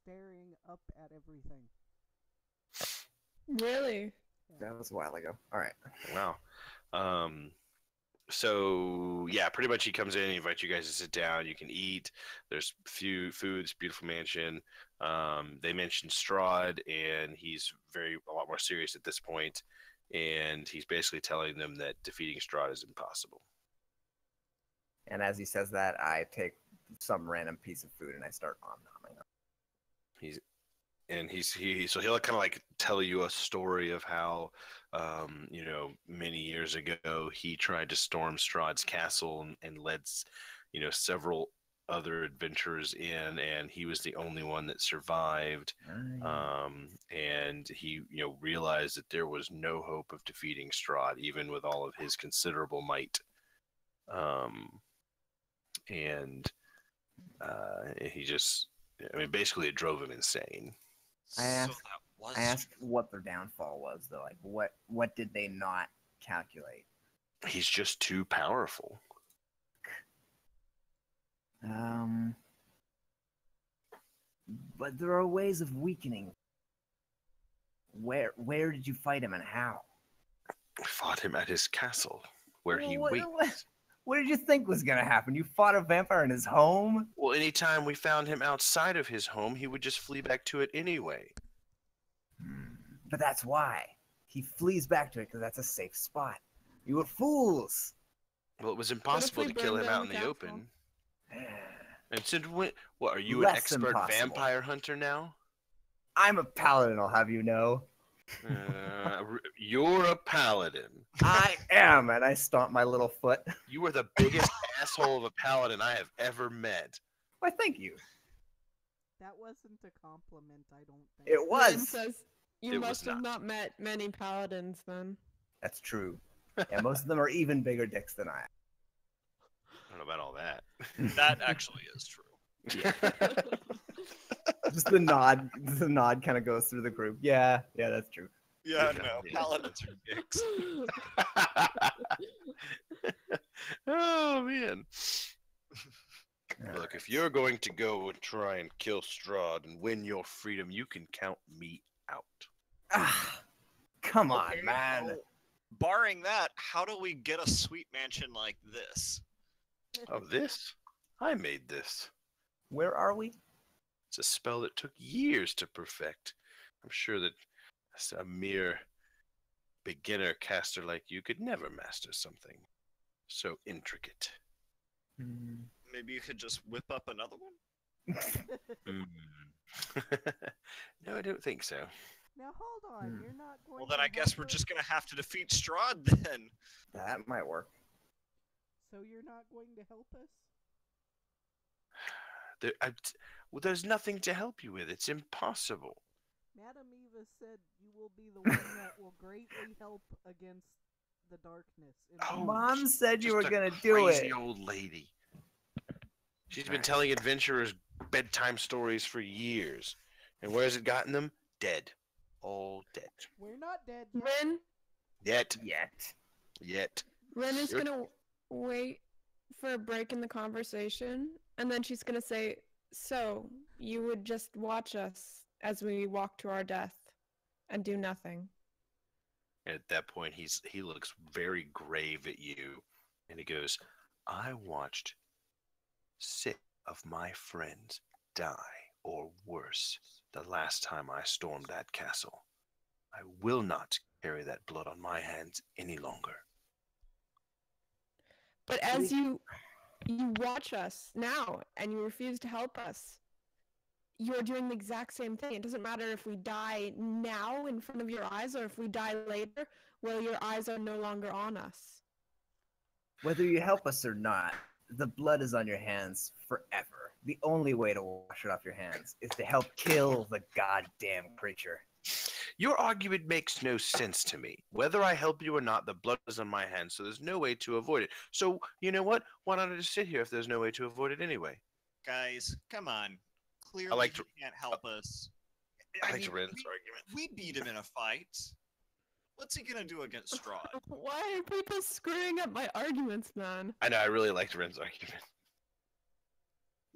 staring up at everything. Really? That was a while ago. All right. Wow. So yeah, pretty much he comes in, he invites you guys to sit down. You can eat. There's few foods, beautiful mansion. They mentioned Strahd, and he's a lot more serious at this point, and he's basically telling them that defeating Strahd is impossible. And as he says that, I take some random piece of food and I start nom-nomming it. So he'll kind of like tell you a story of how, many years ago he tried to storm Strahd's castle and led, several other adventurers in, and he was the only one that survived. And he, realized that there was no hope of defeating Strahd, even with all of his considerable might. He just, basically it drove him insane. I asked what their downfall was, though. Like, what did they not calculate? He's just too powerful. But there are ways of weakening. Where did you fight him and how? I fought him at his castle, where he waits. What did you think was gonna happen? You fought a vampire in his home? Well, anytime we found him outside of his home, he would just flee back to it anyway. But that's why. He flees back to it because that's a safe spot. You were fools! Well, it was impossible to kill him out in the open. And since when? What, are you an Less expert impossible. vampire hunter now? I'm a paladin, I'll have you know. You're a paladin. I am, and I stomp my little foot. You are the biggest asshole of a paladin I have ever met. Why, thank you. That wasn't a compliment, I don't think. It was. Ren says, you must have not met many paladins then. That's true. Yeah, most of them are even bigger dicks than I am. I don't know about all that. That actually is true. Yeah. Just the nod kind of goes through the group. Yeah, that's true. Yeah, no, paladins are dicks. Oh, man. Look, if you're going to go and try and kill Strahd and win your freedom, you can count me out. Come on, man. Well, barring that, how do we get a sweet mansion like this? Oh, this? I made this. Where are we? It's a spell that took years to perfect. I'm sure that a mere beginner caster like you could never master something so intricate. Maybe you could just whip up another one? No, I don't think so. Now hold on, you're not going Well, then to I guess help we're us? just gonna have to defeat Strahd then. That might work. So you're not going to help us? There's nothing to help you with. It's impossible. Madam Eva said you will be the one that will greatly help against the darkness. Oh, Mom said you were Just a gonna do crazy it. old lady. She's been telling adventurers bedtime stories for years. And where has it gotten them? Dead. All dead. We're not dead. Ren? Yet. Ren is You're- gonna wait for a break in the conversation, and then she's gonna say, so, you would just watch us as we walk to our death and do nothing. And at that point, he looks very grave at you, and he goes, I watched 6 of my friends die, or worse, the last time I stormed that castle. I will not carry that blood on my hands any longer. But as you watch us now, and you refuse to help us, you're doing the exact same thing. It doesn't matter if we die now in front of your eyes, or if we die later, well, your eyes are no longer on us. Whether you help us or not, the blood is on your hands forever. The only way to wash it off your hands is to help kill the goddamn creature. Your argument makes no sense to me. Whether I help you or not, the blood is on my hands, so there's no way to avoid it. So, you know what? Why not I just sit here if there's no way to avoid it anyway? Guys, come on. Clearly he can't help us. I like Ren's argument. We beat him in a fight. What's he gonna do against Strahd? Why are people screwing up my arguments, man? I know, I really liked Ren's argument.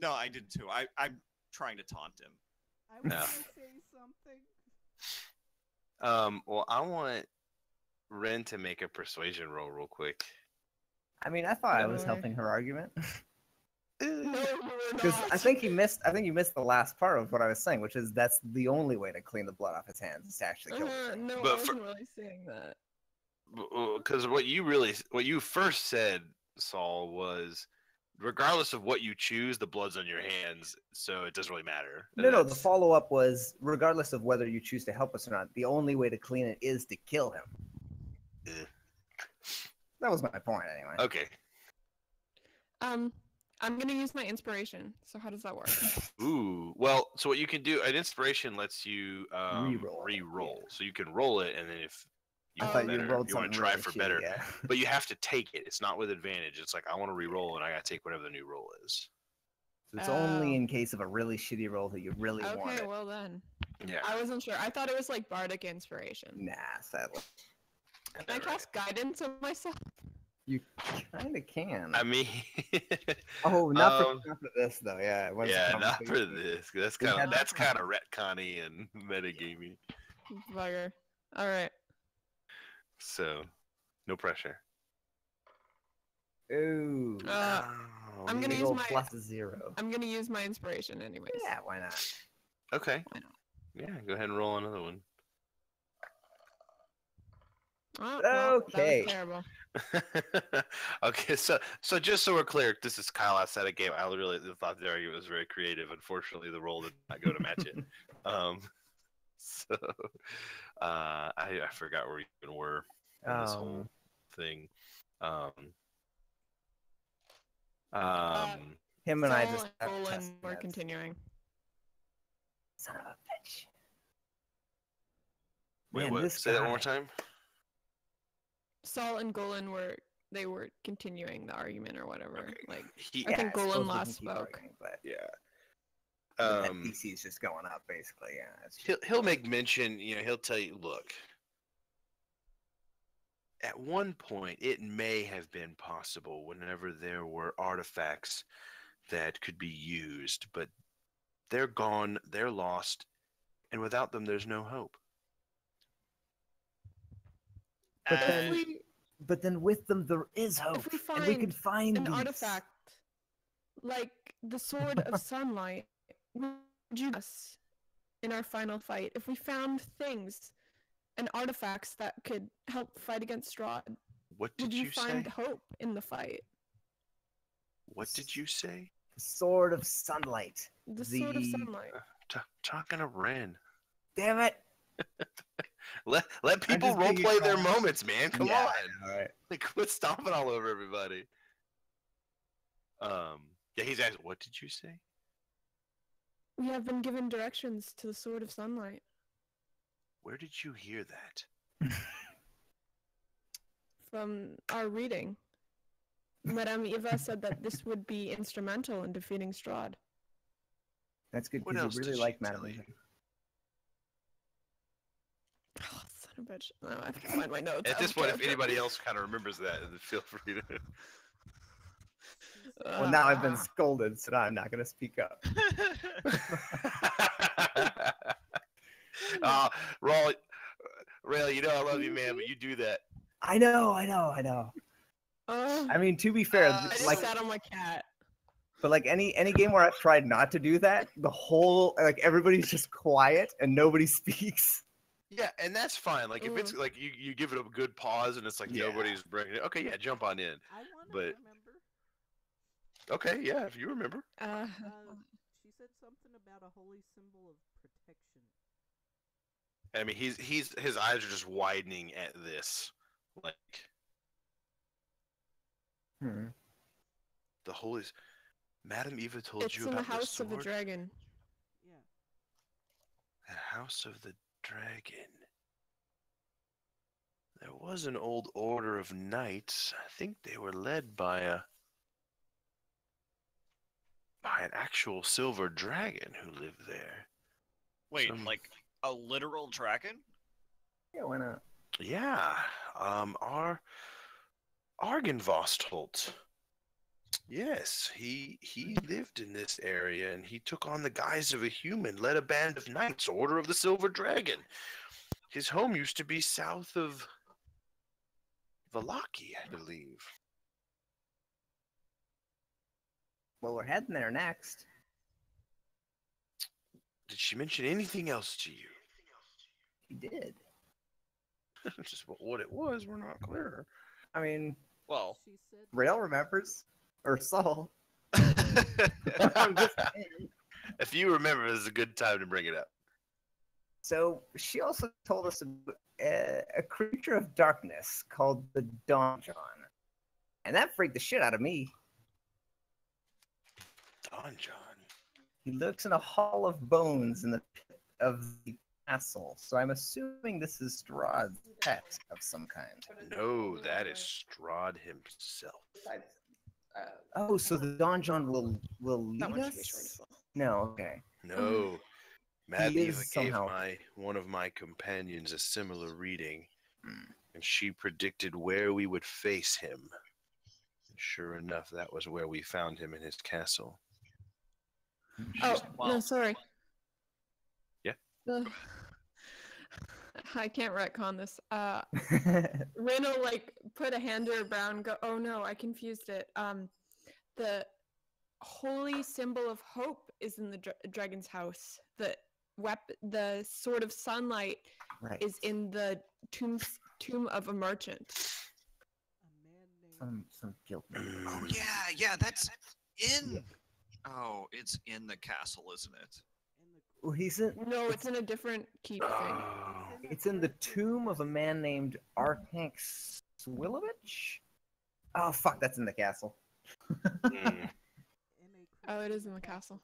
No, I did too. I'm trying to taunt him. I want No. to say something. Well, I want Ren to make a persuasion roll real quick. I mean, I thought I was No. helping her argument No, you were because not. I think you missed. I think you missed the last part of what I was saying, which is that's the only way to clean the blood off his hands is to actually kill the thing. No, But I wasn't really saying that. Because what you first said, Saul, was regardless of what you choose, the blood's on your hands, so it doesn't really matter. No, the That's- follow up was regardless of whether you choose to help us or not, the only way to clean it is to kill him. Eh. That was my point, anyway. Okay. I'm gonna use my inspiration. So how does that work? Ooh. Well, so what you can do, an inspiration lets you Reroll, re-roll. yeah. So you can roll it, and then if you I Oh, thought better, you rolled you want something to try really for shitty, better. Yeah. But you have to take it. It's not with advantage. It's like I want to re-roll, and I got to take whatever the new roll is. So it's only Oh. in case of a really shitty roll that you really want Okay, it. well then. Yeah. I wasn't sure. I thought it was like bardic inspiration. Nah, sadly. Can I cast guidance on myself? You kind of can. I mean, Oh, not um, for this though. Yeah. Once it yeah, comes not to- for this. That's We kind had of that that's kind of retconny and metagamey. Bugger. All right. So, no pressure. Ooh. I'm gonna big use ol' my- plus 0. I'm gonna use my inspiration anyways. Yeah, why not? Okay. Why not? Yeah, go ahead and roll another one. Oh, well, Okay. That was terrible. Okay, so just so we're clear, this is Kyle outside of game. I really thought the argument was very creative. Unfortunately, the roll did not go to match it. So I forgot where we even were in this whole thing. Him and I Saul just and have Olin test were beds. continuing. Son of a bitch. Wait, Man, what? this Say that one more guy. time. Saul and Golan were continuing the argument or whatever. Okay. Like He, I think suppose Golan we can last keep spoke. arguing, but yeah. that DC is just going up, basically. Yeah. He'll make mention. He'll tell you, look. At one point, it may have been possible whenever there were artifacts that could be used, but they're gone, they're lost, and without them, there's no hope. But If then, we but then with them there is hope, we and we can find an these. artifact like the Sword of Sunlight, would you us in our final fight if we found things and artifacts that could help fight against Strahd? What did Would you you find say? hope in the fight? What did you say? Sword of Sunlight. The Sword of The- Sunlight. Talking to Ren. Damn it! Let people just role being play their calm. moments, man. Come Yeah, on. All right. Like, quit stomping all over everybody. Yeah, he's asked, what did you say? We have been given directions to the Sword of Sunlight. Where did you hear that? From our reading, Madame Eva said that this would be instrumental in defeating Strahd. That's good What because else you really did like she Madame tell Eva. you? Oh, son of a bitch. No, I have to find my notes. At this point, if anybody else kind of remembers that, then feel free to. Well, now I've been scolded, so now I'm not going to speak up. Ray, I love you, man, but you do that. I know. I mean, to be fair, I just like, sat on my cat. but like any game where I've tried not to do that, the whole everybody's just quiet and nobody speaks. Yeah, and that's fine. Like if it's like you give it a good pause and it's like Yeah. nobody's bringing it. Okay, yeah, jump on in. I want to But- remember. Okay, yeah, if you remember. She said something about a holy symbol of protection. I mean, his eyes are just widening at this, like the holy. Madame Eva told It's you in the about House of the sword? Dragon. Yeah. The House of the Dragon. There was an old order of knights. I think they were led by an actual silver dragon who lived there. Wait, Some- like a literal dragon? Yeah, why not? Yeah, our Argenvostolt. Yes, he lived in this area, and he took on the guise of a human, led a band of knights, Order of the Silver Dragon. His home used to be south of Valaki, I believe. Well, we're heading there next. Did she mention anything else to you? He did. Just what it was, we're not clear. I mean, Well, She said Rail remembers. Or Saul. If I'm just saying. you remember, this is a good time to bring it up. So she also told us about a creature of darkness called the Donjon. And that freaked the shit out of me. Don John. He lurks in a hall of bones in the pit of the castle. So I'm assuming this is Strahd's pet of some kind. No, that is Strahd himself. Oh, so the Donjon will lead That one should be us? short as well. No, okay. No. He Matthew is gave somehow- one of my companions a similar reading, Hmm. and she predicted where we would face him. And sure enough, that was where we found him in his castle. Oh, She's- no, Well- sorry. Yeah? I can't retcon this. Rin will, like, put a hand to her brow and go, oh no, I confused it. The holy symbol of hope is in the dragon's house. The sword of sunlight right. is in the tomb of a merchant. a man named Some guilt. oh Mm, yeah, that's in. Yeah. Oh, it's in the castle, isn't it? in the Well, he's in. No, it's in a different keep thing. oh, It's in the tomb of a man named Arkank Swilovich. Oh fuck, that's in the castle. mm. in a Oh, it is in the castle.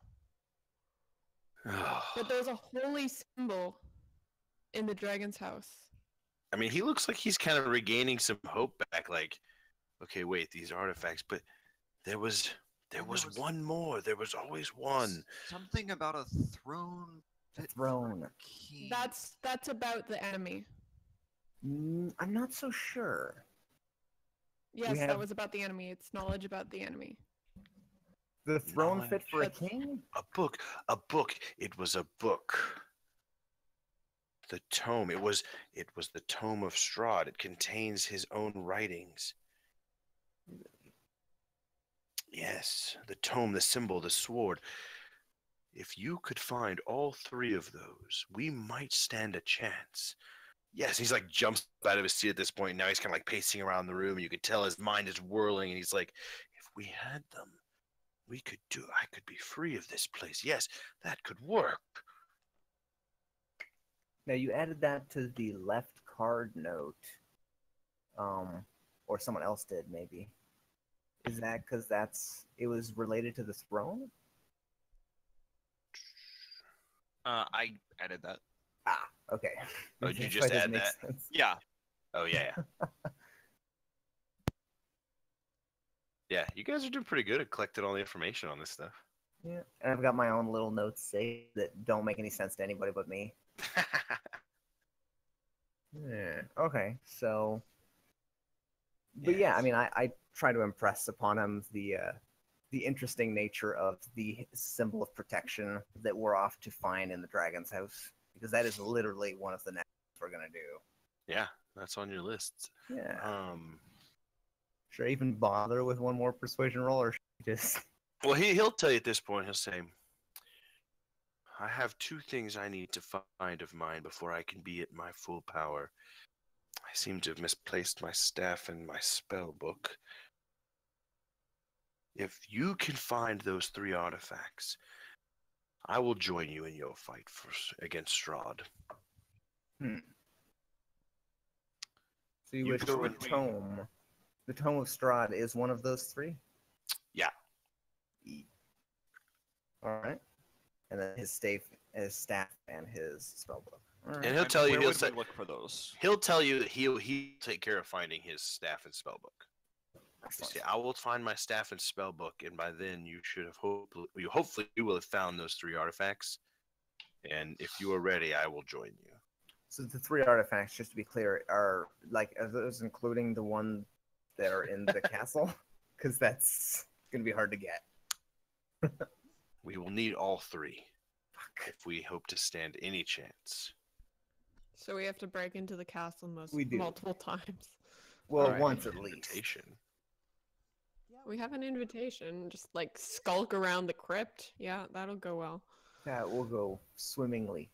But there's a holy symbol in the dragon's house. I mean, he looks like he's kind of regaining some hope back. Like, okay, wait, these artifacts, but there was one more. There was always one. Something about a throne. fit Throne. for king. That's about the enemy. I'm not so sure. Yes, have- that was about the enemy. It's knowledge about the enemy. The throne fit for a Knowledge. king? A book. It was a book. The tome. It was the tome of Strahd. It contains his own writings. Yes, the tome, the symbol, the sword. If you could find all three of those, we might stand a chance. Yes, he's like jumps out of his seat at this point. Now he's kind of like pacing around the room. And you could tell his mind is whirling, and he's like, "If we had them, I could be free of this place. Yes, that could work." Now you added that to the left card note. Or someone else did maybe. Is that because it was related to the throne? I added that. Ah, okay. Oh, you That's just why it add doesn't make that? sense. Yeah. Oh yeah. Yeah, you guys are doing pretty good at collecting all the information on this stuff. Yeah, and I've got my own little notes saved that don't make any sense to anybody but me. Yeah. Okay. So, but yeah, I mean, I try to impress upon him the interesting nature of the symbol of protection that we're off to find in the dragon's house, because that is literally one of the next we're gonna do. Yeah, that's on your list. Yeah. Should I even bother with one more persuasion roll, or should I just? Well, he'll tell you at this point. He'll say, "I have two things I need to find of mine before I can be at my full power. I seem to have misplaced my staff and my spell book. If you can find those three artifacts, I will join you in your fight against Strahd." So you You wish go the with- tome. The tome of Strahd is one of those three. Yeah. All right. And then his staff, and his spellbook. All right. And he'll tell you. Where He'll would say, we look for those? he'll tell you that he'll take care of finding his staff and spellbook. Excellent. See, I will find my staff and spellbook, and by then you should have hopefully you will have found those three artifacts. And if you are ready, I will join you. So the three artifacts, just to be clear, are those including the one that are in the castle? Because that's gonna be hard to get. We will need all three if we hope to stand any chance. So we have to break into the castle We do. multiple times. Well, Alright. once at least. Invitation. Yeah, We have an invitation. Just like skulk around the crypt. Yeah, that'll go well. That will go swimmingly.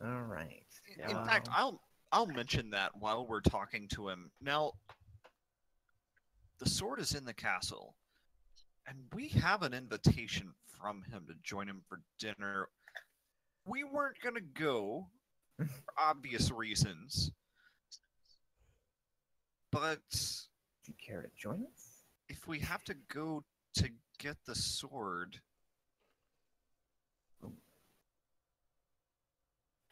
All right. In fact, I'll mention that while we're talking to him. Now, the sword is in the castle, and we have an invitation from him to join him for dinner. We weren't gonna go for obvious reasons, but Do you care to join us? if we have to go to get the sword,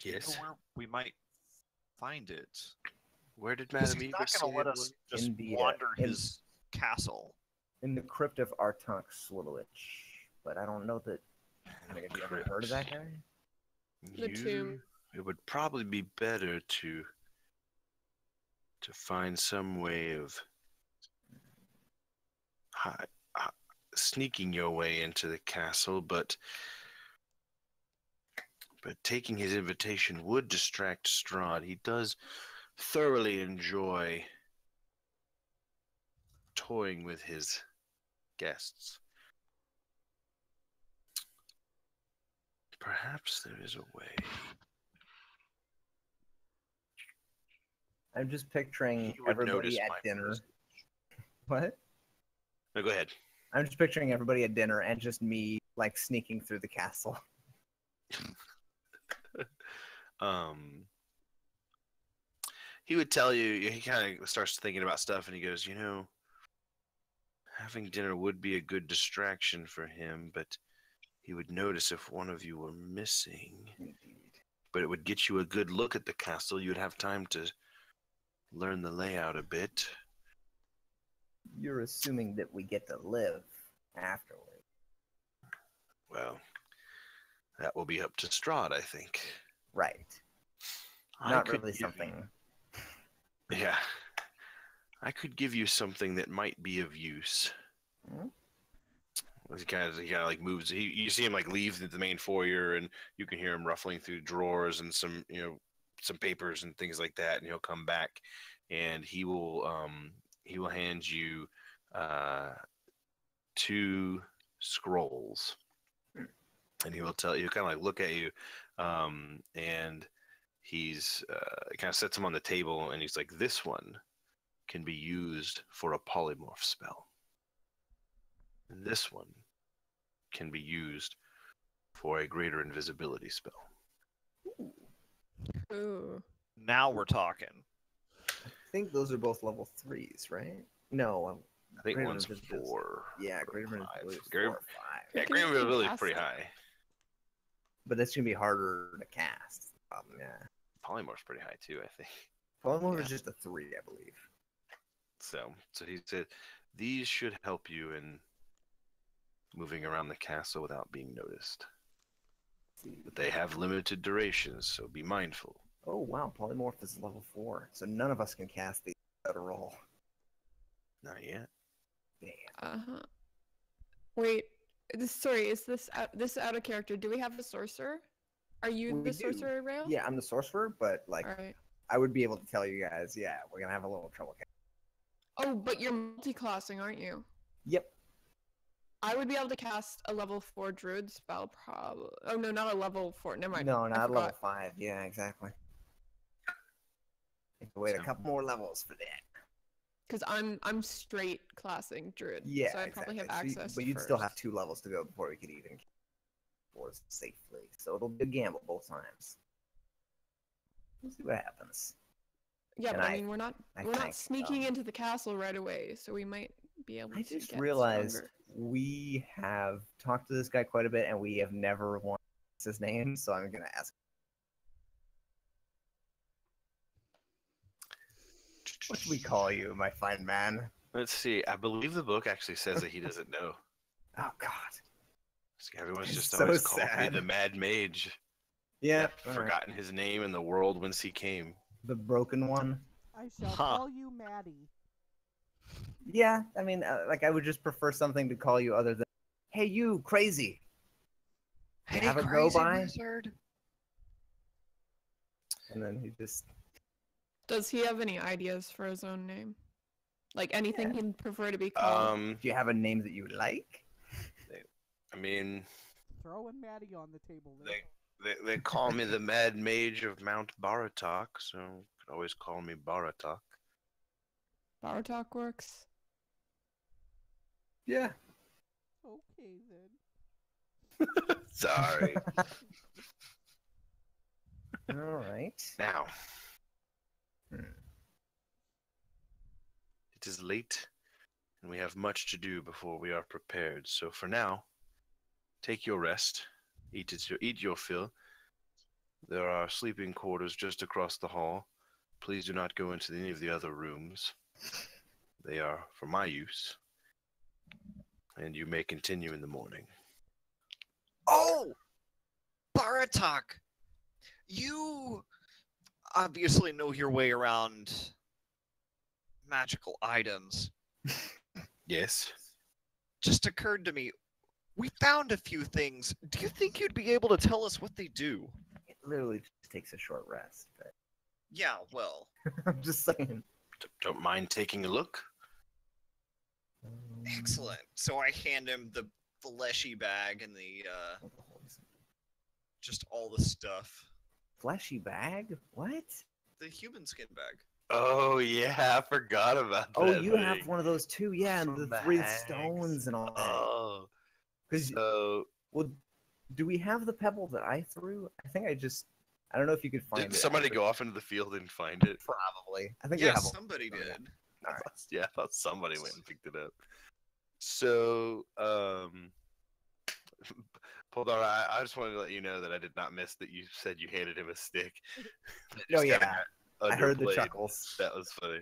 Yes. where we might find it. Where did Because Madame he's Eva not say gonna let it us was? just In the, wander in- his castle. In the crypt of Artunk Swilowich. But I don't know that. I mean, have you ever heard of that guy? The tomb. It would probably be better to find some way of sneaking your way into the castle, but taking his invitation would distract Strahd. He does thoroughly enjoy toying with his guests. Perhaps there is a way. I'm just picturing He would everybody notice at my dinner. presence. What? No, go ahead. I'm just picturing everybody at dinner and just me like sneaking through the castle. He would tell you, he kind of starts thinking about stuff and he goes, having dinner would be a good distraction for him, but he would notice if one of you were missing. But it would get you a good look at the castle. You'd have time to learn the layout a bit. You're assuming that we get to live afterward. Well, that will be up to Strahd, I think. Right. I Not could really give something. Yeah. I could give you something that might be of use. Hmm? He kind of like moves. You see him like leave the main foyer, and you can hear him ruffling through drawers and some some papers and things like that. And he'll come back, and he will hand you 2 scrolls, and he will tell you, kind of like look at you, and he's kind of sets them on the table, and he's like, this one can be used for a polymorph spell. And this one can be used for a greater invisibility spell. Ooh. Now we're talking. I think those are both level 3s, right? No. I think Greater one's invisibility. 4. Yeah, or greater 5. invisibility is Greater- 4 or 5. Yeah, Who greater can invisibility is cast pretty it? high. But that's gonna be harder to cast. Yeah. Polymorph's pretty high too, I think. Polymorph Yeah. is just a 3, I believe. So he said, these should help you in moving around the castle without being noticed. But they have limited durations, so be mindful. Oh wow, polymorph is level 4, so none of us can cast these at a roll. Not yet. Damn. Uh-huh. Wait, sorry, is this out of character? Do we have a sorcerer? Are you We the do. sorcerer, Rail? Yeah, I'm the sorcerer, but like Alright. I would be able to tell you guys, yeah, we're gonna have a little trouble. Oh, but you're multi-classing, aren't you? Yep. I would be able to cast a level 4 druid spell, probably. Oh no, not a level 4. Never mind. No, I not level forgot. 5. Yeah, exactly. Have to wait a So- couple more levels for that. Because I'm straight classing druid. Yeah, So I probably have exactly. access. But you'd still have first. 2 levels to go before we could even force safely. So it'll be a gamble both times. We'll see what happens. Yeah, and but I I- mean, we're not I we're not think, sneaking into the castle right away, so we might be able I to just get realized stronger. we have talked to this guy quite a bit, and we have never wanted his name, so I'm gonna ask. What should we call you, my fine man? Let's see. I believe the book actually says that he doesn't know. Oh God. Everyone's It's just so always called me sad. the Mad Mage. Yeah. Yep, all right. forgotten his name and the world whence he came. The broken one. I shall Huh. call you Maddie. Yeah, I mean, like I would just prefer something to call you other than, "Hey, you crazy." Hey, Have it go crazy by? wizard. And then he just, Does he have any ideas for his own name? Like anything Yeah. he'd prefer to be called? do you have a name that you like? I mean, Throwing Maddie on the table there. they call me the Mad Mage of Mount Baratok, so you could always call me Baratok. Baratok works. Yeah. Okay then. Sorry. All right. Now, Hmm. it is late, and we have much to do before we are prepared. So for now, take your rest, eat your fill. There are sleeping quarters just across the hall. Please do not go into any of the other rooms. They are for my use, and you may continue in the morning. Oh, Baratok, you obviously know your way around magical items. Yes. Just occurred to me, we found a few things. Do you think you'd be able to tell us what they do? It literally just takes a short rest. But Yeah, well, I'm just saying. Don't mind taking a look. excellent. So I hand him the fleshy bag and the just all the stuff. Fleshy bag? What? The human skin bag. Oh yeah, I forgot about that. Oh, you thing. have one of those too, yeah, and From the the 3 hags. stones and all that. Oh, 'Cause- so well, do we have the pebble that I threw? I think I don't know if you could find did it. somebody after- go off into the field and find it? Probably. I think we Yeah, have. somebody Oh, yeah. did. All right. Yeah, I thought somebody went and picked it up. So, Poldar, I just wanted to let you know that I did not miss that you said you handed him a stick. Oh Just yeah, kinda I heard the underplayed. chuckles. That was funny.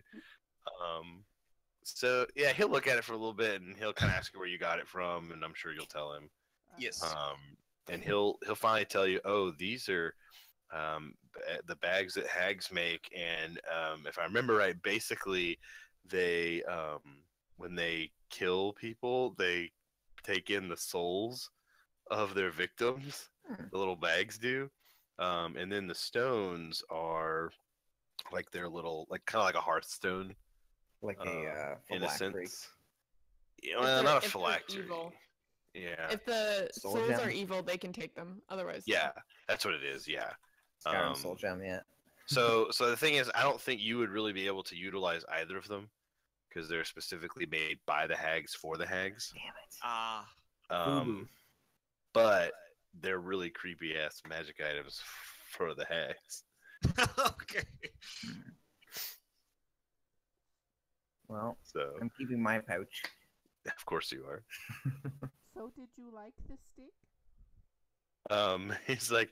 So yeah, he'll look at it for a little bit and he'll kind of ask you where you got it from, and I'm sure you'll tell him. Yes. And he'll finally tell you, oh, these are the bags that hags make, and if I remember right, basically they when they kill people, they take in the souls of their victims. The little bags do, and then the stones are like their little, like kind of like a hearthstone. Like a Innocence. phylactery. Yeah, well, not a if they're phylactery. evil. Yeah. If the Soul souls gem? are evil, they can take them. Otherwise, Yeah, that's what it is. Yeah. Skyrim Soul Gem, yeah. So the thing is, I don't think you would really be able to utilize either of them because they're specifically made by the hags for the hags. Damn it. Ah. But they're really creepy ass magic items for the hags. Okay. Well, So I'm keeping my pouch. of course you are. So did you like the stick? He's like,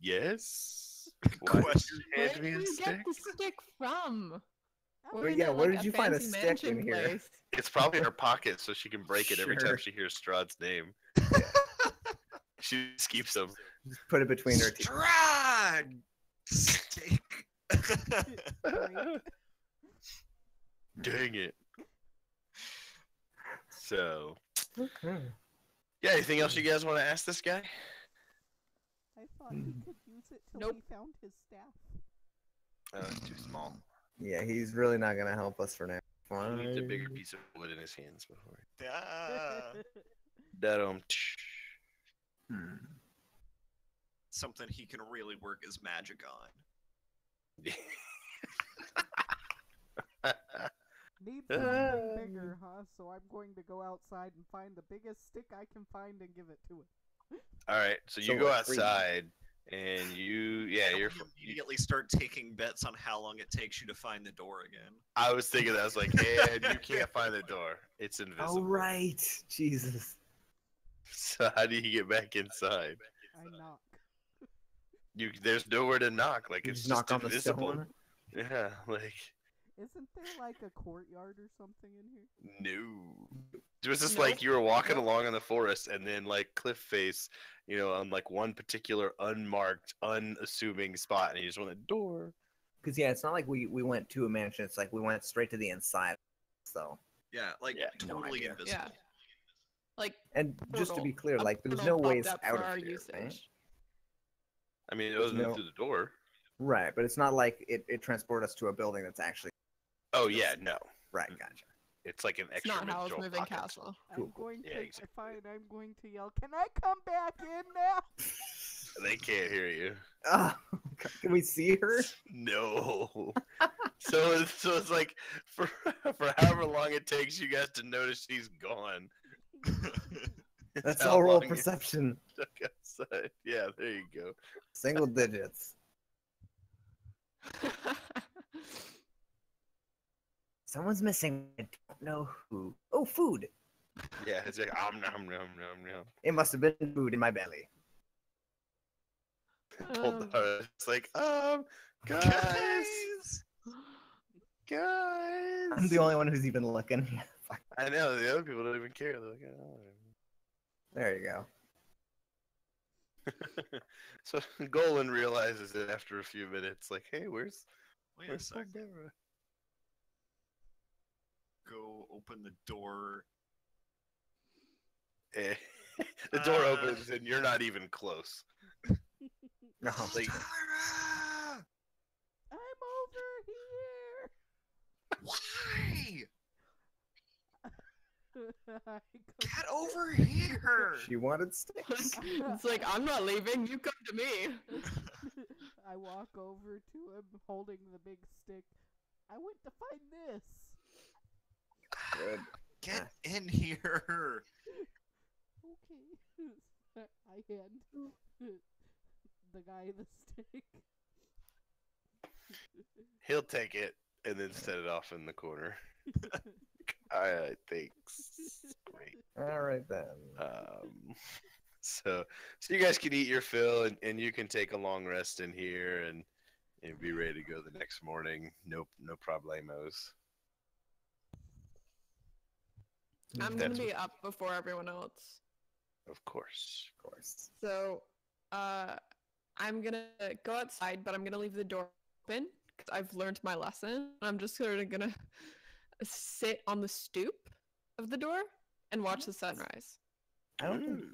yes. Question. where Hand did me a you stick. get the stick from? Where- Isn't yeah, it where like did you find a fancy stick in mansion here? place? It's probably in her pocket, so she can break it every time Sure. she hears Strahd's name. She just keeps them. Just put it between her teeth. Strahd! Stick. Right? Dang it. So, Okay. yeah, anything else you guys want to ask this guy? I thought he could use it till Nope. he found his staff. It's too small. Yeah, he's really not gonna help us for now. He needs a bigger Fine. piece of wood in his hands before. Ah. That Hmm. Something he can really work his magic on. Need something bigger, huh? So I'm going to go outside and find the biggest stick I can find and give it to him. All right, so you So go like 3. outside and you're. You immediately start taking bets on how long it takes you to find the door again. I was thinking that. I was like, and you can't find the door. It's invisible. Oh right, Jesus. So how do you get back inside? I knock. There's nowhere to knock. Like You it's just just knock on the invisible. stone. Yeah, like Isn't there like a courtyard or something in here? no. It was just Nope. like you were walking along in the forest, and then like cliff face, on like one particular unmarked, unassuming spot, and you just went a door. Because yeah, it's not like we went to a mansion. It's like we went straight to the inside. So, Yeah, like Yeah, no totally idea. invisible. Yeah. Like and just to be clear, a like there's portal no popped ways up out for of our here, usage. right? I mean, it There's wasn't no- through the door. Right, but it's not like it transported us to a building that's actually Oh yeah, no. right. Gotcha. It's like an It's extra not Howl's dimensional Moving pocket. Castle. Cool, I'm cool. going Yeah, to exactly. fine. I'm going to yell. Can I come back in now? They can't hear you. Oh, can we see her? No. So it's like for however long it takes you guys to notice she's gone. It's That's how all roll long you're perception. stuck outside. Yeah, there you go. Single digits. Someone's missing. I don't know who. Oh, food. Yeah, it's like nom nom nom. It must have been food in my belly. Hold on. It's like guys, guys. I'm the only one who's even looking. Fuck. I know the other people don't even care. They're like, oh. There you go. So Golan realizes it after a few minutes, like, hey, where's Wait a sec. Foldera? Go open the door. Eh. The door opens and you're not even close. No. Like, Tara! I'm over here. Why? I Get over here! She wanted sticks. It's like, I'm not leaving, you come to me. I walk over to him holding the big stick. I went to find this. Good. Get in here! Okay. I hand the guy the stick. he'll take it and then set it off in the corner. Alright, thanks. Great. All right then. So you guys can eat your fill and you can take a long rest in here and be ready to go the next morning. No problemos. I'm That's gonna be up before everyone else. Of course. Of course. So, I'm gonna go outside, but I'm gonna leave the door open because I've learned my lesson. I'm just sort of gonna sit on the stoop of the door and watch the sunrise. I don't think. Mm.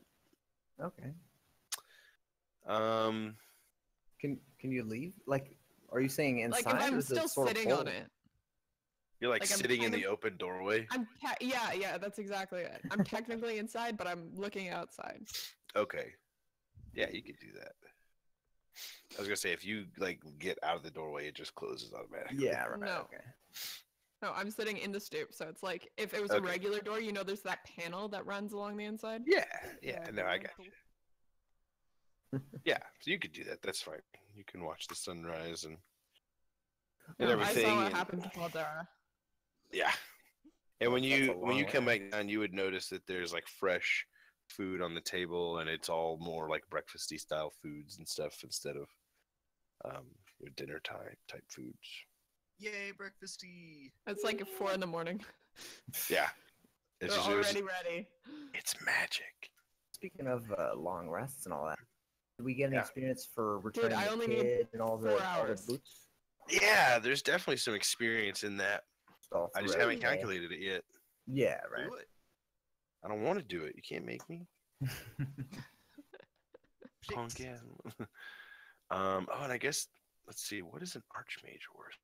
Okay. Um, Can you leave? Like, are you saying inside? Like if or I'm is it still sort of sitting on cold? it. you're like Like, I'm sitting in kind the open doorway. Yeah, that's exactly it. I'm technically inside, but I'm looking outside. Okay. Yeah, you could do that. I was gonna say if you like get out of the doorway, it just closes automatically. Yeah. Right. No. Okay. No, I'm sitting in the stoop, so it's like if it was a Okay. regular door, you know, there's that panel that runs along the inside. Yeah. No, I got you. you. Yeah, so you could do that. That's fine. You can watch the sunrise and I everything. saw what and- happened to Caldera. Yeah. And when That's a you long come way. back down, you would notice that there's like fresh food on the table, and it's all more like breakfasty style foods and stuff instead of your dinner type foods. Yay, breakfasty! It's like 4 in the morning. Yeah, it's They're just already ready. it's magic. Speaking of long rests and all that, did we get any Yeah. experience for returning I the only need kid and all the 4 other hours. boots? Yeah, there's definitely some experience in that. All I just throughout haven't the day? calculated it yet. Yeah. Right. Do it. I don't want to do it. You can't make me. Punk Please. yeah. Oh, and I guess let's see. What is an archmage worth?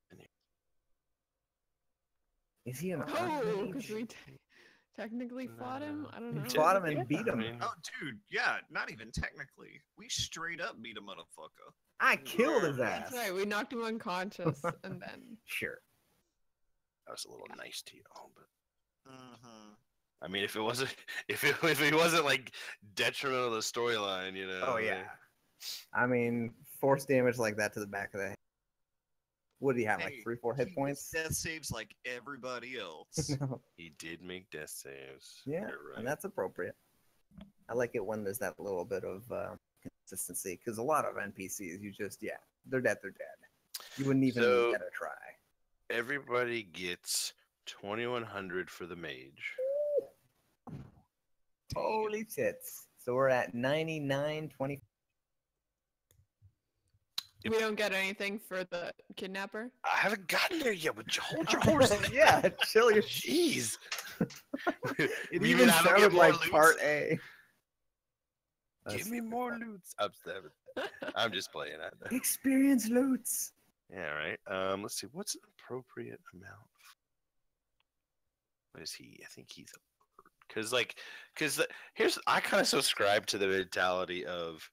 Is he an Oh, archmage? because we technically fought him? I don't You know. fought him and beat I him. mean, Oh, dude, yeah, not even technically. We straight up beat a motherfucker. I killed his That's ass. right, we knocked him unconscious and then... Sure. that was a little nice to you, but Mm-hmm. I mean, if it wasn't, if it wasn't like detrimental to the storyline, you know. Oh yeah. I mean, force damage like that to the back of the head. What did he have? Like Hey, 3-4 hit points? Death saves like everybody else. He did make death saves. Yeah, You're right. and that's appropriate. I like it when there's that little bit of consistency because a lot of NPCs, you just they're dead. You wouldn't even So- get a try. Everybody gets 2,100 for the mage. Holy tits! So we're at 99.20. We don't get anything for the kidnapper. I haven't gotten there yet. Would you hold your horses? Yeah, chill your. Jeez. It You mean even I don't get sounded more like loots? part A. Give me more loots. I'm just playing. I know. Experience loots. Yeah, right. Let's see. What's an appropriate amount? What is he? I think he's a bird. Here's I kind of subscribe to the mentality of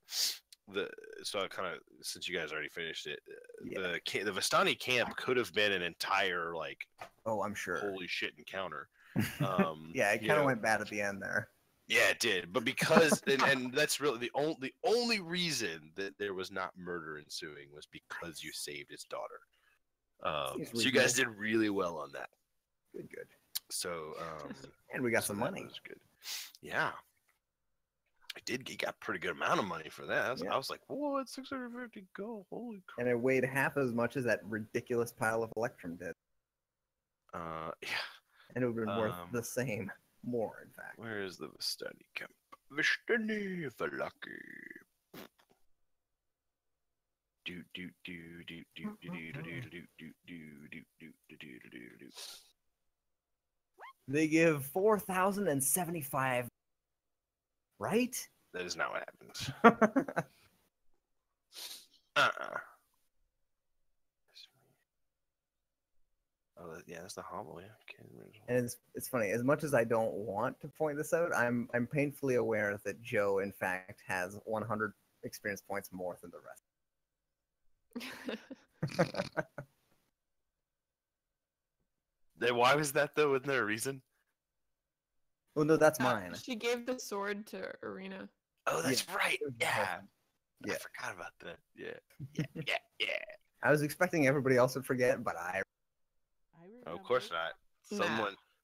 so I kind of, since you guys already finished it, Yeah. the Vistani camp could have been an entire like Oh, I'm sure. holy shit encounter. Yeah, it kind of went bad at the end there. Yeah, it did. But because and that's really the only reason that there was not murder ensuing was because you saved his daughter. So you guys did really well on that. Good. So And we got some money. That was good. Yeah. I did. He got a pretty good amount of money for that. I was like, "What? 650 gold? Holy crap!" And it weighed half as much as that ridiculous pile of Electrum did. Yeah. And it would have been worth the same. More, in fact. Where is the Vistani camp? Vistani Valaki. They give 4,075. Right? That is not what happens. Oh, yeah, that's the hobble. Yeah. And it's funny. As much as I don't want to point this out, I'm painfully aware that Joe, in fact, has 100 experience points more than the rest. Then why was that though? Wasn't there a reason? Well, no, that's mine. She gave the sword to Arena. Oh, that's right. Yeah. Yeah. I forgot about that. Yeah. Yeah. I was expecting everybody else would forget, but I Oh, of course not.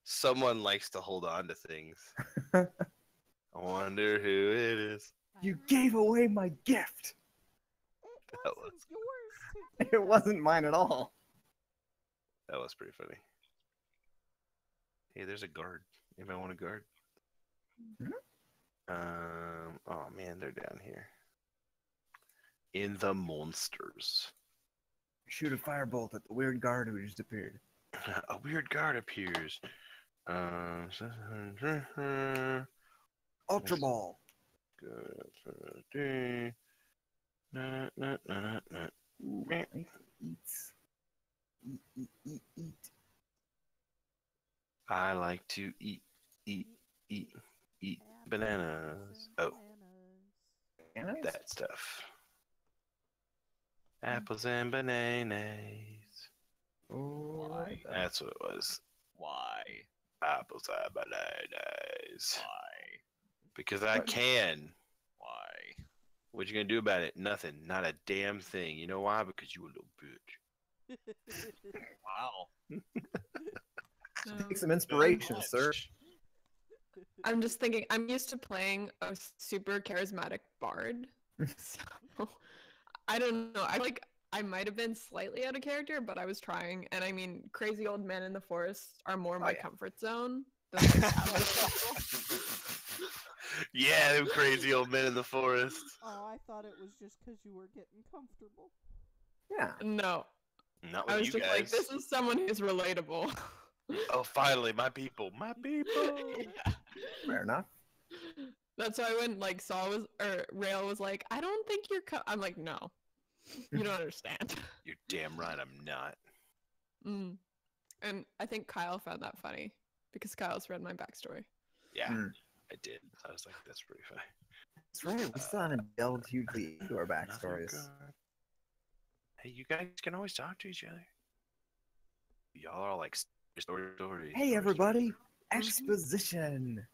Someone likes to hold on to things. I wonder who it is. You gave away my gift. It wasn't yours. It wasn't mine at all. That was pretty funny. Hey, there's a guard. Anybody want a guard? Mm-hmm. Oh man, they're down here. In the monsters. Shoot a firebolt at the weird guard who just appeared. A weird guard appears. Ultra Ball. Good. Eats. Eat. I like to eat bananas. Oh, that stuff. Apples and bananas. Why? That's what it was. Why? Apples and bananas. Why? Because I can. Why? What you gonna do about it? Nothing. Not a damn thing. You know why? Because you a little bitch. Wow. Take some inspiration, sir. I'm just thinking, I'm used to playing a super charismatic bard. So, I don't know. I might have been slightly out of character, but I was trying. And I mean, crazy old men in the forest are more my comfort zone than like Yeah, them crazy old men in the forest. Oh, I thought it was just because you were getting comfortable. Yeah. No. Not with I was you just guys. like, this is someone who's relatable. Oh, finally, my people. My people. Fair enough. That's why when like Rail was like, I don't think you're I'm like, no. You don't understand. You're damn right I'm not. And I think Kyle found that funny because Kyle's read my backstory. Yeah, I did. I was like, that's pretty funny. That's right. We still haven't delved hugely into our backstories. Hey, you guys can always talk to each other. Y'all are like stories. Hey, everybody. Exposition.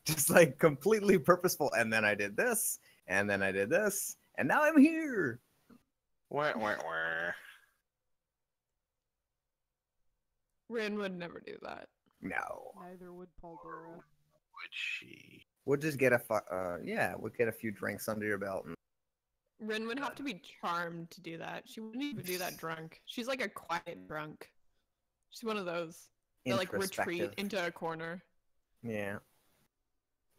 Just like completely purposeful. And then I did this. And then I did this. And now I'm here. Wah. Rin would never do that. No. Neither would Pauldora. Would she? We'll just get we'll get a few drinks under your belt. And... Rin would have to be charmed to do that. She wouldn't even do that drunk. She's like a quiet drunk. She's one of those that like retreat into a corner. Yeah.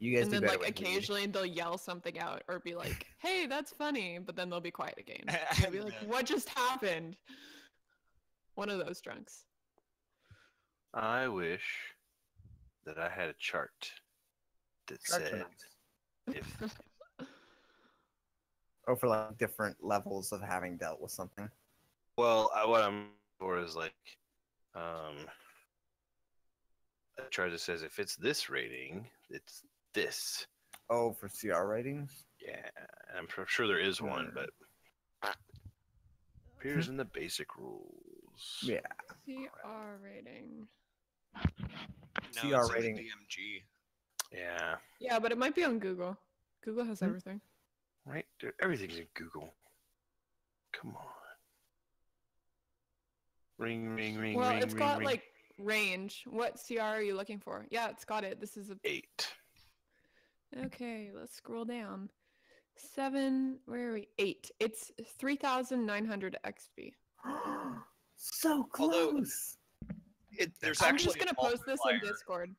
You guys And do then better like with weed. occasionally they'll yell something out or be like, "Hey, that's funny," but then they'll be quiet again. They'll be like, "What just happened?" One of those drunks. I wish that I had a chart that Charts are said nice. if Or for like different levels of having dealt with something. well, what I'm for is like um a chart that says if it's this rating, it's this. Oh, for CR ratings? Yeah, I'm sure there is one, Hmm. but appears in the basic rules. Yeah. CR rating. No, CR it's in rating. the DMG. Yeah, Yeah, but it might be on Google. Google has Hmm. everything. right. Dude, everything's in Google. Come on. Ring, ring, ring, Well, ring, it's ring, got ring. like range. What CR are you looking for? Yeah, it's got it. This is a 8. Okay, let's scroll down. 7, where are we? 8. It's 3,900 XP. So Although- close. There's I'm actually just gonna a post this in multiplier. Discord.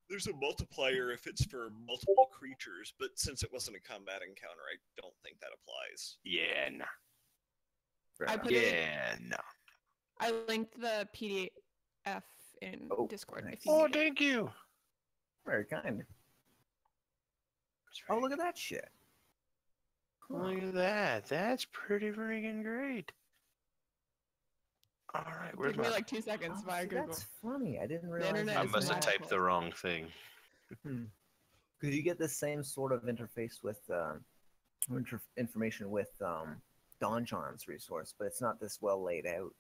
There's a multiplier if it's for multiple creatures, but since it wasn't a combat encounter, I don't think that applies. Yeah, nah. I put Yeah, no. I linked the PDF in Oh, Discord nice. if you Oh, need it. thank you. Very kind. Oh, look at that shit. Look at that. That's pretty freaking great. All right, It where's took me my... like 2 seconds via see, Google. that's funny. I didn't realize. internet I is must have magical. typed the wrong thing. Because you get the same sort of interface with information with Donjon's resource, but it's not this well laid out.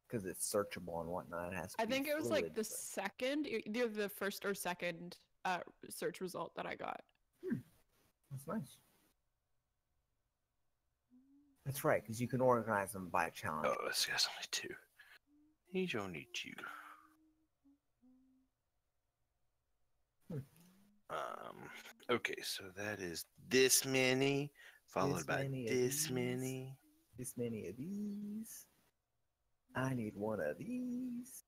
Because it's searchable and whatnot. It has to I be think it was like fluid, the but- second, either the first or second search result that I got. That's nice. That's right, because you can organize them by challenge. Oh, this guy's only 2. He's only 2. Okay, so that is this many, followed This by many of this these. many. This many of these. I need one of these.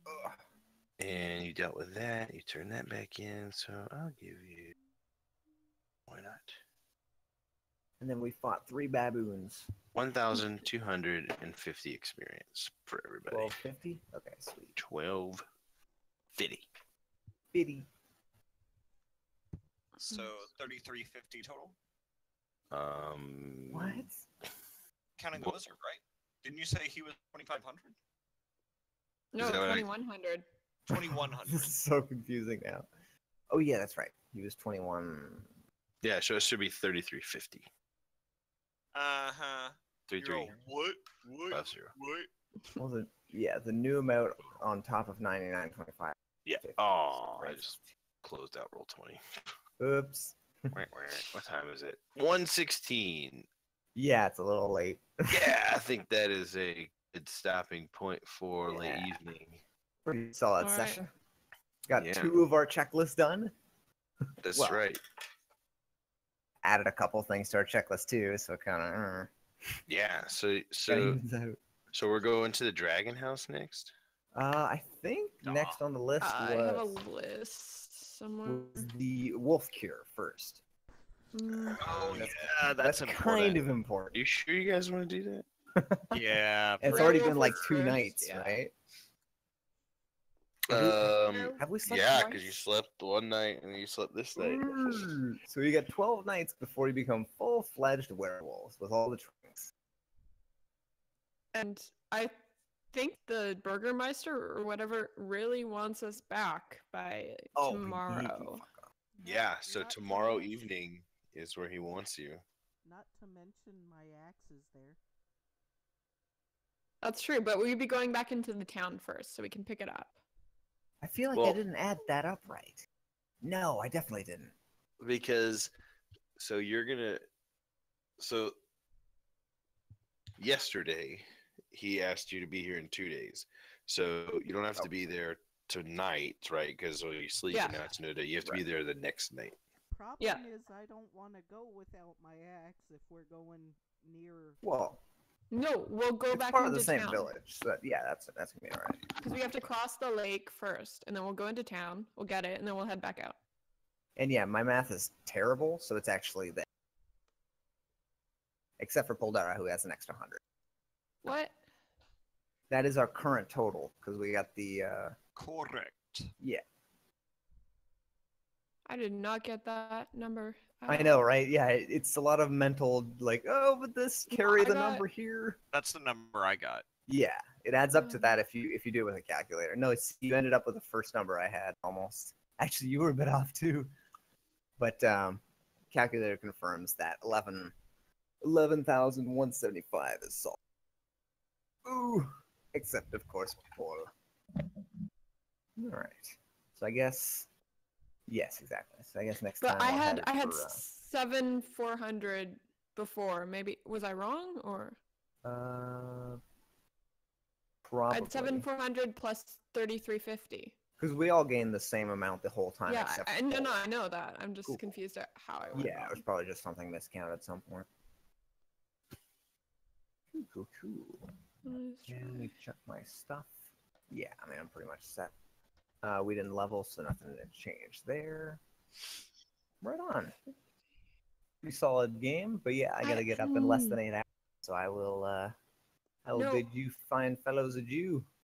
Ugh. And you dealt with that. You turn that back in, so I'll give you... Why not? And then we fought 3 baboons. 1,250 experience for everybody. 1250? Okay, sweet. 1250. 50. So 3350 total? What? Counting the wizard, right? Didn't you say he was 2500? No, that what I- 2,100. 2100. This is so confusing now. Oh, yeah, that's right. He was 21. Yeah, so it should be 3350. Uh-huh. 33. What? What? 50. What? Well, the new amount on top of 99.25. Yeah. 50. Oh, I Right. just closed out roll 20. Oops. What time is it? 1:16. Yeah, it's a little late. Yeah, I think that is a good stopping point for late Yeah. evening. Pretty solid All right. session. Got Yeah. 2 of our checklists done. That's Well, right. Added a couple things to our checklist too, so kind of Yeah. So we're going to the Dragon House next. I think next on the list I have a was, list somewhere. was the wolf cure first. Mm, Oh, That's- yeah, that's kind of Are important. you sure you guys want to do that? Yeah. And it's For already wolf been like first, 2 nights, yeah. right? Have we slept Yeah, twice? because you slept one night and then you slept this night. So you got 12 nights before you become full-fledged werewolves with all the traits. And I think the Burgermeister or whatever really wants us back by Oh, he- he- tomorrow. Yeah, so Not to tomorrow mention- evening is where he wants you. Not to mention my axe is there. That's true, but we'd be going back into the town first so we can pick it up. I feel like I Well- didn't add that up right. No, I definitely didn't. Because so you're gonna so yesterday he asked you to be here in 2 days. So you don't have to be there tonight, right? Because you sleep Yeah. and now it's no day. You have to be Right. there the next night. Problem Yeah. is, I don't want to go without my axe if we're going near. Well, No, we'll go It's back part into of the same town. village, so yeah, that's gonna be all right. Because we have to cross the lake first, and then we'll go into town. We'll get it, and then we'll head back out. And yeah, my math is terrible, so it's actually there. Except for Poldara, who has an extra 100. What? That is our current total because we got the Correct. yeah. I did not get that number. I know, right? Yeah, it's a lot of mental like, oh, but this carry I the got- number here. That's the number I got. Yeah, it adds up to that if you do it with a calculator. No, you ended up with the first number I had almost. Actually, you were a bit off too, but calculator confirms that 11,175 is solid. Ooh, except of course Paul. All right, so I guess yes, exactly. So I guess next But time I I'll have had it for, 7,400 before. Maybe was I wrong or? I probably had 7,400 plus 3,350. because we all gained the same amount the whole time. Yeah, except for no, Paul. I know that. I'm just Cool. confused at how I went Yeah, it was wrong. probably just something miscounted at some point. Cool. Can we check my stuff? Yeah, I mean, I'm pretty much set. We didn't level, so nothing to change there. Right on. Pretty solid game, but yeah, I gotta get up in less than 8 hours, so I will No. bid you fine fellows adieu.